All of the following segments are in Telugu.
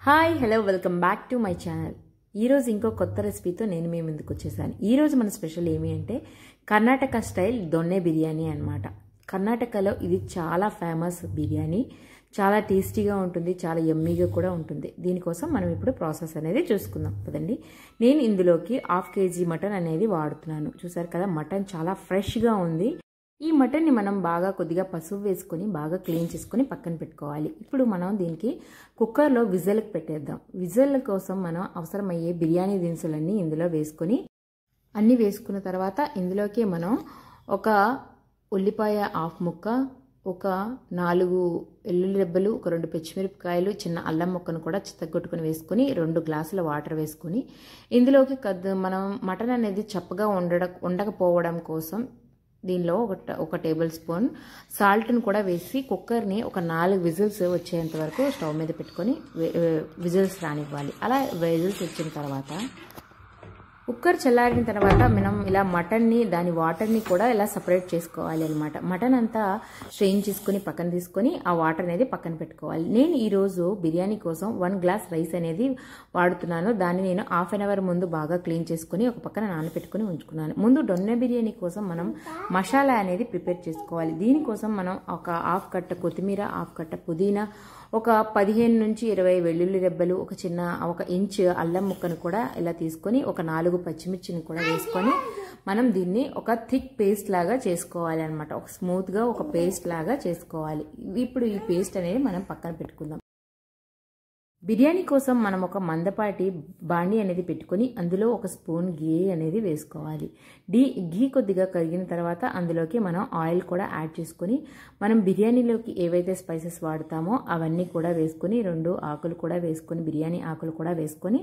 Hi hello welcome back to my channel. ఈరోజు ఇంకో కొత్త రెసిపీతో నేను మీ ముందుకు వచ్చేసాను. ఈరోజు మన స్పెషల్ ఏమి అంటే కర్ణాటక స్టైల్ దొన్నె బిర్యానీ అన్నమాట. కర్ణాటకలో ఇది చాలా ఫేమస్ బిర్యానీ, చాలా టేస్టీగా ఉంటుంది, చాలా యమ్మీగా కూడా ఉంటుంది. దీనికోసం మనం ఇప్పుడు ప్రాసెస్ అనేది చూసుకుందాం కదండి. నేను ఇందులోకి 1/2 kg మటన్ అనేది వాడుతున్నాను. చూసారు కదా, మటన్ చాలా ఫ్రెష్గా ఉంది. ఈ మటన్ని మనం బాగా కొద్దిగా పసుపు వేసుకొని బాగా క్లీన్ చేసుకొని పక్కన పెట్టుకోవాలి. ఇప్పుడు మనం దీనికి కుక్కర్లో విజిల్కి పెట్టేద్దాం. విజిల్ కోసం మనం అవసరమయ్యే బిర్యానీ దినుసులన్నీ ఇందులో వేసుకొని అన్నీ వేసుకున్న తర్వాత ఇందులోకి మనం ఒక ఉల్లిపాయ 1/2 ముక్క, ఒక 4 వెల్లుల్లి రెబ్బలు, ఒక 2 పచ్చిమిరపకాయలు, చిన్న అల్లం ముక్కను కూడా చిత్తగొట్టుకుని వేసుకొని 2 గ్లాసుల వాటర్ వేసుకొని ఇందులోకి మనం మటన్ అనేది చప్పగా ఉండకపోవడం కోసం దీనిలో ఒక టేబుల్ స్పూన్ సాల్ట్ని కూడా వేసి కుక్కర్ని ఒక 4 విజిల్స్ వచ్చేంత వరకు స్టవ్ మీద పెట్టుకొని విజిల్స్ రానివ్వాలి. అలా విజిల్స్ వచ్చిన తర్వాత కుక్కర్ చల్లారిన తర్వాత మనం ఇలా మటన్ని దాని వాటర్ని కూడా ఇలా సపరేట్ చేసుకోవాలి అనమాట. మటన్ అంతా స్ట్రెయిన్ చేసుకుని పక్కన తీసుకొని ఆ వాటర్ అనేది పక్కన పెట్టుకోవాలి. నేను ఈరోజు బిర్యానీ కోసం 1 గ్లాస్ రైస్ అనేది వాడుతున్నాను. దాన్ని నేను 1/2 అవర్ ముందు బాగా క్లీన్ చేసుకుని ఒక పక్కన నానబెట్టుకుని ఉంచుకున్నాను. ముందు దొన్నె బిర్యానీ కోసం మనం మసాలా అనేది ప్రిపేర్ చేసుకోవాలి. దీనికోసం మనం ఒక 1/2 కట్ట కొత్తిమీర, 1/2 కట్ట పుదీనా, ఒక 15 నుంచి 20 వెల్లుల్లి రెబ్బలు, ఒక ఇంచ్ అల్లం ముక్కను కూడా ఇలా తీసుకొని ఒక 4 పచ్చిమిర్చిని కూడా వేసుకొని మనం దీన్ని ఒక థిక్ పేస్ట్ లాగా చేసుకోవాలి అనమాట. ఒక స్మూత్గా ఒక పేస్ట్ లాగా చేసుకోవాలి. ఇప్పుడు ఈ పేస్ట్ అనేది మనం పక్కన పెట్టుకుందాం. బిర్యానీ కోసం మనం ఒక మందపాటి బాండి అనేది పెట్టుకొని అందులో ఒక స్పూన్ గీ అనేది వేసుకోవాలి. గీ కొద్దిగా కరిగిన తర్వాత అందులోకి మనం ఆయిల్ కూడా యాడ్ చేసుకొని మనం బిర్యానీలోకి ఏవైతే స్పైసెస్ వాడతామో అవన్నీ కూడా వేసుకొని 2 ఆకులు కూడా వేసుకొని బిర్యానీ ఆకులు కూడా వేసుకొని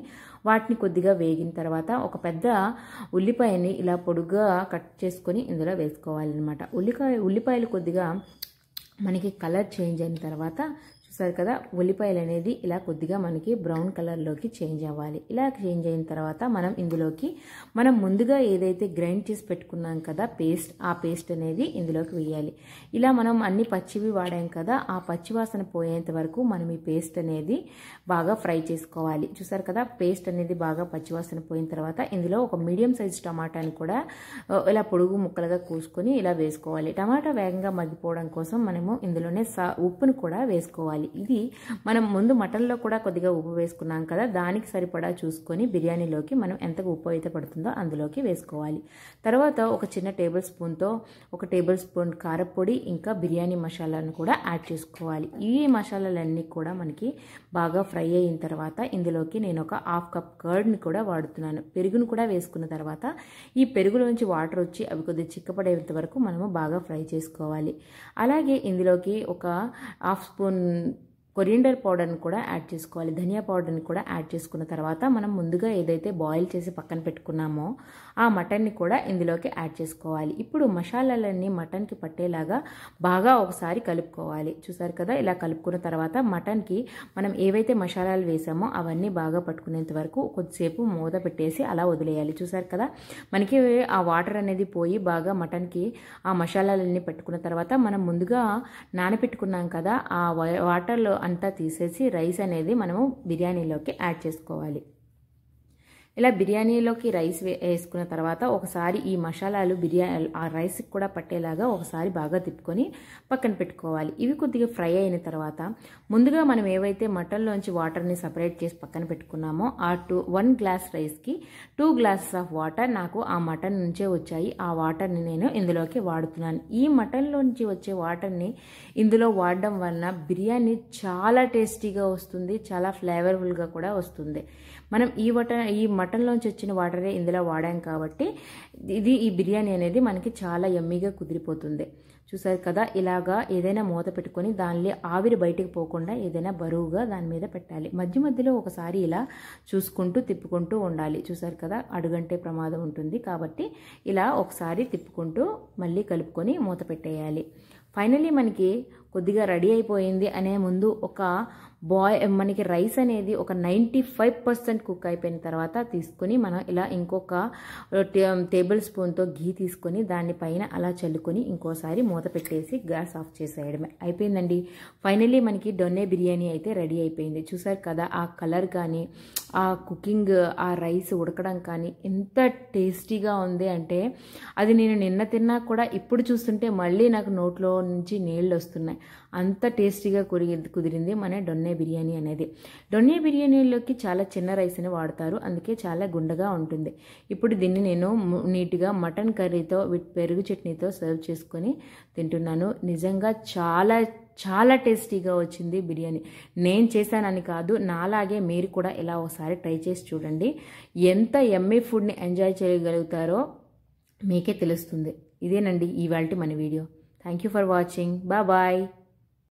వాటిని కొద్దిగా వేగిన తర్వాత ఒక పెద్ద ఉల్లిపాయని ఇలా పొడుగ్గా కట్ చేసుకొని ఇందులో వేసుకోవాలన్నమాట. ఉల్లిపాయలు కొద్దిగా మనకి కలర్ చేంజ్ అయిన తర్వాత చూసారు కదా, ఉల్లిపాయలు అనేది ఇలా కొద్దిగా మనకి బ్రౌన్ కలర్లోకి చేంజ్ అవ్వాలి. ఇలా చేంజ్ అయిన తర్వాత మనం ఇందులోకి మనం ముందుగా ఏదైతే గ్రైండ్ చేసి పెట్టుకున్నాం కదా పేస్ట్, ఆ పేస్ట్ అనేది ఇందులోకి వేయాలి. ఇలా మనం అన్ని పచ్చివి వాడాం కదా, ఆ పచ్చివాసన పోయేంత వరకు మనం ఈ పేస్ట్ అనేది బాగా ఫ్రై చేసుకోవాలి. చూసారు కదా, పేస్ట్ అనేది బాగా పచ్చివాసన పోయిన తర్వాత ఇందులో ఒక మీడియం సైజ్ టమాటాని కూడా ఇలా పొడుగు ముక్కలుగా కోసుకొని ఇలా వేసుకోవాలి. టమాటా వేగంగా మగ్గిపోవడం కోసం మనము ఇందులోనే ఉప్పును కూడా వేసుకోవాలి. ఇది మనం ముందు మటన్లో కూడా కొద్దిగా ఉప్పు వేసుకున్నాం కదా, దానికి సరిపడా చూసుకొని బిర్యానీలోకి మనం ఎంత ఉప్పు అయితే పడుతుందో అందులోకి వేసుకోవాలి. తర్వాత ఒక చిన్న టేబుల్ స్పూన్తో ఒక టేబుల్ స్పూన్ కారపొడి, ఇంకా బిర్యానీ మసాలాను కూడా యాడ్ చేసుకోవాలి. ఈ మసాలాలన్నీ కూడా మనకి బాగా ఫ్రై అయిన తర్వాత ఇందులోకి నేను ఒక 1/2 కప్ కర్డ్ని కూడా వాడుతున్నాను. పెరుగును కూడా వేసుకున్న తర్వాత ఈ పెరుగులోంచి వాటర్ వచ్చి అవి కొద్దిగా చిక్కపడేంత వరకు మనము బాగా ఫ్రై చేసుకోవాలి. అలాగే ఇందులోకి ఒక 1/2 స్పూన్ కొరియండర్ పౌడర్ని కూడా యాడ్ చేసుకోవాలి. ధనియా పౌడర్ని కూడా యాడ్ చేసుకున్న తర్వాత మనం ముందుగా ఏదైతే బాయిల్ చేసి పక్కన పెట్టుకున్నామో ఆ మటన్ని కూడా ఇందులోకి యాడ్ చేసుకోవాలి. ఇప్పుడు మసాలాలన్నీ మటన్కి పట్టేలాగా బాగా ఒకసారి కలుపుకోవాలి. చూసారు కదా, ఇలా కలుపుకున్న తర్వాత మటన్కి మనం ఏవైతే మసాలాలు వేసామో అవన్నీ బాగా పట్టుకునేంత వరకు కొద్దిసేపు మూత పెట్టేసి అలా వదిలేయాలి. చూసారు కదా, మనకి ఆ వాటర్ అనేది పోయి బాగా మటన్కి ఆ మసాలాలన్నీ పెట్టుకున్న తర్వాత మనం ముందుగా నానబెట్టుకున్నాం కదా, ఆ వాటర్లో అంతా తీసేసి రైస్ అనేది మనము బిర్యానీలోకి యాడ్ చేసుకోవాలి. ఇలా బిర్యానీలోకి రైస్ వేసుకున్న తర్వాత ఒకసారి ఈ మసాలాలు ఆ రైస్కి కూడా పట్టేలాగా ఒకసారి బాగా తిప్పుకొని పక్కన పెట్టుకోవాలి. ఇవి కొద్దిగా ఫ్రై అయిన తర్వాత ముందుగా మనం ఏవైతే మటన్లోంచి వాటర్ని సపరేట్ చేసి పక్కన పెట్టుకున్నామో ఆ 1 గ్లాస్ రైస్కి 2 గ్లాసెస్ ఆఫ్ వాటర్ నాకు ఆ మటన్ నుంచే వచ్చాయి. ఆ వాటర్ని నేను ఇందులోకి వాడుతున్నాను. ఈ మటన్లోంచి వచ్చే వాటర్ని ఇందులో వాడడం వలన బిర్యానీ చాలా టేస్టీగా వస్తుంది, చాలా ఫ్లేవర్ఫుల్గా కూడా వస్తుంది. మనం ఈ మటన్లోంచి వచ్చిన వాటరే ఇందులో వాడాం కాబట్టి ఈ బిర్యానీ అనేది మనకి చాలా యమ్మీగా కుదిరిపోతుంది. చూసారు కదా, ఇలాగా ఏదైనా మూత పెట్టుకొని దానిలో ఆవిరి బయటకు పోకుండా ఏదైనా బరువుగా దాని మీద పెట్టాలి. మధ్య మధ్యలో ఒకసారి ఇలా చూసుకుంటూ తిప్పుకుంటూ ఉండాలి. చూసారు కదా, అడుగంటే ప్రమాదం ఉంటుంది కాబట్టి ఇలా ఒకసారి తిప్పుకుంటూ మళ్ళీ కలుపుకొని మూత పెట్టేయాలి. ఫైనలీ మనకి కొద్దిగా రెడీ అయిపోయింది అనే ముందు మనకి రైస్ అనేది ఒక 95% కుక్ అయిపోయిన తర్వాత తీసుకొని మనం ఇలా ఇంకొక టేబుల్ స్పూన్తో ఘీ తీసుకొని దాన్ని పైన అలా చల్లుకొని ఇంకోసారి మూత పెట్టేసి గ్యాస్ ఆఫ్ చేసేయడమే అయిపోయిందండి. ఫైనల్లీ మనకి దొన్నె బిర్యానీ అయితే రెడీ అయిపోయింది. చూసారు కదా ఆ కలర్ కానీ ఆ కుకింగ్ ఆ రైస్ ఉడకడం కానీ ఎంత టేస్టీగా ఉంది అంటే అది నేను నిన్న తిన్నా కూడా ఇప్పుడు చూస్తుంటే మళ్ళీ నాకు నోట్లో నుంచి నీళ్ళు వస్తున్నాయి. అంత టేస్టీగా కుదిరింది మన దొన్నె బిర్యానీ అనేది. దొన్నె బిర్యానీలోకి చాలా చిన్న రైస్ని వాడతారు, అందుకే చాలా గుండగా ఉంటుంది. ఇప్పుడు దీన్ని నేను నీట్గా మటన్ కర్రీతో విత్ పెరుగు చట్నీతో సర్వ్ చేసుకొని తింటున్నాను. నిజంగా చాలా చాలా టేస్టీగా వచ్చింది బిర్యానీ. నేను చేశానని కాదు, నాలాగే మీరు కూడా ఇలా ఒకసారి ట్రై చేసి చూడండి. ఎంత యమ్మీ ఫుడ్ని ఎంజాయ్ చేయగలుగుతారో మీకే తెలుస్తుంది. ఇదేనండి ఇవాల్టి మన వీడియో. Thank you for watching. Bye.